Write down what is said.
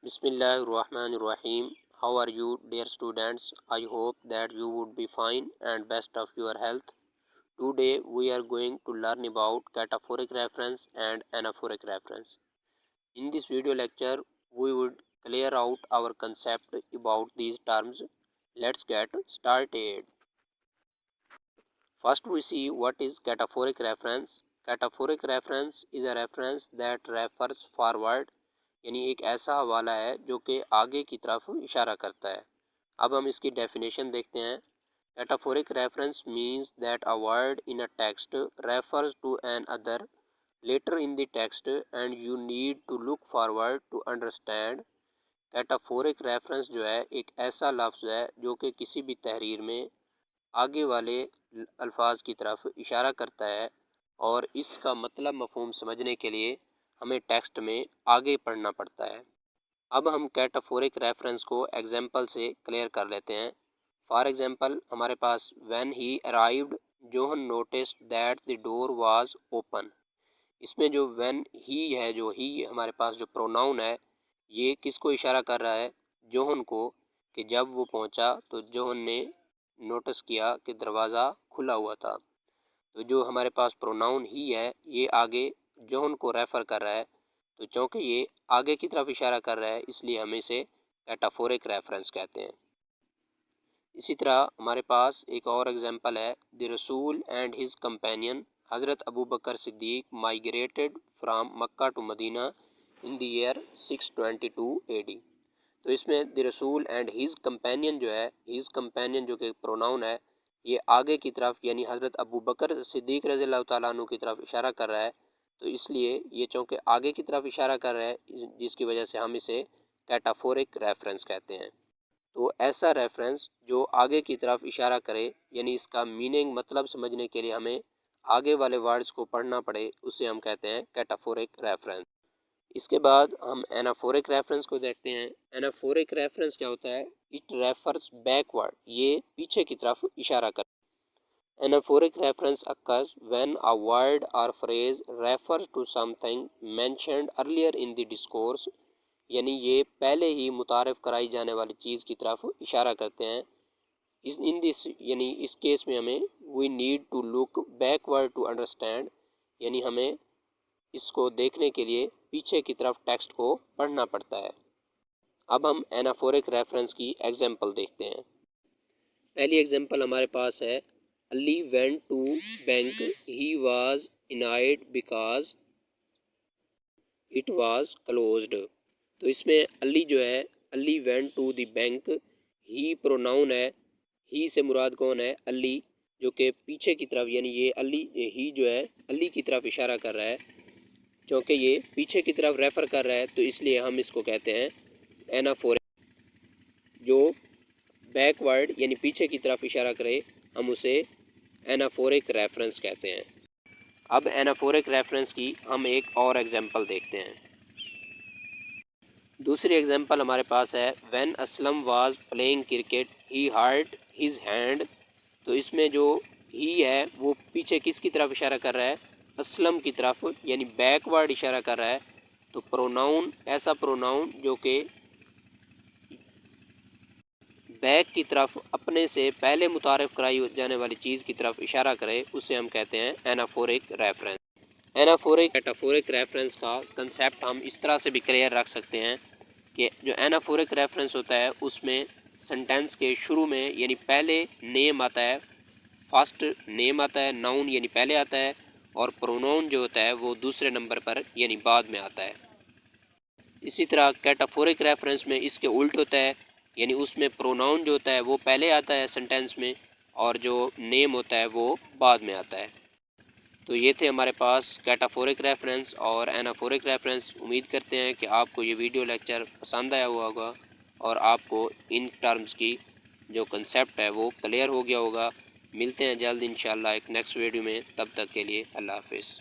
Bismillah ar-Rahman ar-Rahim. How are you, dear students? I hope that you would be fine and best of your health. Today we are going to learn about cataphoric reference and anaphoric reference. In this video lecture, we would clear out our concept about these terms. Let's get started. First we see what is cataphoric reference. Cataphoric reference is a reference that refers forward, यानी एक ऐसा हवाला है जो कि आगे की तरफ इशारा करता है। अब हम इसकी डेफिनेशन देखते हैं। Metaphoric reference means that a word in a text refers to another letter in the text and you need to look forward to understand. Metaphoric reference जो है एक ऐसा लफ्ज़ है जो कि किसी भी तहरीर में आगे वाले अल्फाज की तरफ इशारा करता है और इसका मतलब मफ़हूम समझने के लिए हमें टेक्स्ट में आगे पढ़ना पड़ता है। अब हम कैटाफोरिक रेफरेंस को एग्जाम्पल से क्लियर कर लेते हैं। फॉर एग्जाम्पल हमारे पास when he arrived John noticed that the door was open. इसमें जो व्हेन ही है, जो ही हमारे पास जो प्रोनाउन है, ये किसको इशारा कर रहा है? जोहन को, कि जब वो पहुंचा तो जोहन ने नोटिस किया कि दरवाज़ा खुला हुआ था। तो जो हमारे पास प्रोनाउन ही है ये आगे जोहन को रेफ़र कर रहा है, तो चूँकि ये आगे की तरफ इशारा कर रहा है इसलिए हम इसे कैटाफोरिक रेफरेंस कहते हैं। इसी तरह हमारे पास एक और एग्जांपल है, द रसूल एंड हिज कंपेनियन हज़रत Abu Bakr Siddiq migrated from Mecca to Medina in the year 622 AD। तो इसमें द रसूल एंड हिज कंपेनियन जो है, हिज कंपेनियन जो कि प्रोनाउन है, ये आगे की तरफ यानी हज़रत अबू बकर सिद्दीक रज़ियल्लाहु ताला अन्हु की तरफ इशारा कर रहा है, तो इसलिए ये चूँकि आगे की तरफ इशारा कर रहा है जिसकी वजह से हम इसे कैटाफोरिक रेफरेंस कहते हैं। तो ऐसा रेफरेंस जो आगे की तरफ इशारा करे यानी इसका मीनिंग मतलब समझने के लिए हमें आगे वाले वर्ड्स को पढ़ना पड़े, उसे हम कहते हैं कैटाफोरिक रेफरेंस। इसके बाद हम एनाफोरिक रेफरेंस को देखते हैं। एनाफोरिक रेफरेंस क्या होता है? इट रेफर्स बैकवर्ड, ये पीछे की तरफ इशारा कर। Anaphoric reference occurs when a word or phrase refers to something mentioned earlier in the discourse, यानी ये पहले ही मुतारफ़ कराई जाने वाली चीज़ की तरफ इशारा करते हैं। इन दिस यानी इस केस में हमें we need to look backward to understand, यानी हमें इसको देखने के लिए पीछे की तरफ टेक्स्ट को पढ़ना पड़ता है। अब हम एनाफोरिक रेफरेंस की एग्जांपल देखते हैं। पहली एग्जांपल हमारे पास है, Ali went to bank, he was annoyed because it was closed। तो इसमें अली जो है, Ali went to the bank, he pronoun है, ही से मुराद कौन है? अली, जो कि पीछे की तरफ यानी ये अली ही जो है अली की तरफ इशारा कर रहा है। क्योंकि ये पीछे की तरफ रेफ़र कर रहा है तो इसलिए हम इसको कहते हैं एनाफोरिक। जो बैकवर्ड यानी पीछे की तरफ इशारा करे हम उसे एनाफोरिक रेफरेंस कहते हैं। अब एनाफोरिक रेफरेंस की हम एक और एग्जांपल देखते हैं। दूसरी एग्जांपल हमारे पास है, when Aslam was playing cricket he hurt his hand. तो इसमें जो ही है वो पीछे किसकी तरफ इशारा कर रहा है? असलम की तरफ, यानी बैकवर्ड इशारा कर रहा है। तो प्रोनाउन, ऐसा प्रोनाउन जो कि बैक की तरफ अपने से पहले मुतारफ़ कराई जाने वाली चीज़ की तरफ इशारा करे, उसे हम कहते हैं anaphoric reference. Anaphoric metaphoric reference का कंसेप्ट हम इस तरह से भी क्लियर रख सकते हैं कि जो एनाफोरिक रेफरेंस होता है उसमें सेंटेंस के शुरू में यानी पहले नेम आता है, फर्स्ट नेम आता है, नाउन यानी पहले आता है, और प्रोनाउन जो होता है वो दूसरे नंबर पर यानी बाद में आता है। इसी तरह कैटाफोरिक रेफरेंस में इसके उल्ट होता है, यानी उसमें प्रोनाउन जो होता है वो पहले आता है सेंटेंस में और जो नेम होता है वो बाद में आता है। तो ये थे हमारे पास कैटाफोरिक रेफरेंस और एनाफोरिक रेफरेंस। उम्मीद करते हैं कि आपको ये वीडियो लेक्चर पसंद आया हुआ होगा और आपको इन टर्म्स की जो कंसेप्ट है वो क्लियर हो गया होगा। मिलते हैं जल्द इंशाल्लाह एक नेक्स्ट वीडियो में, तब तक के लिए अल्लाह हाफिज़।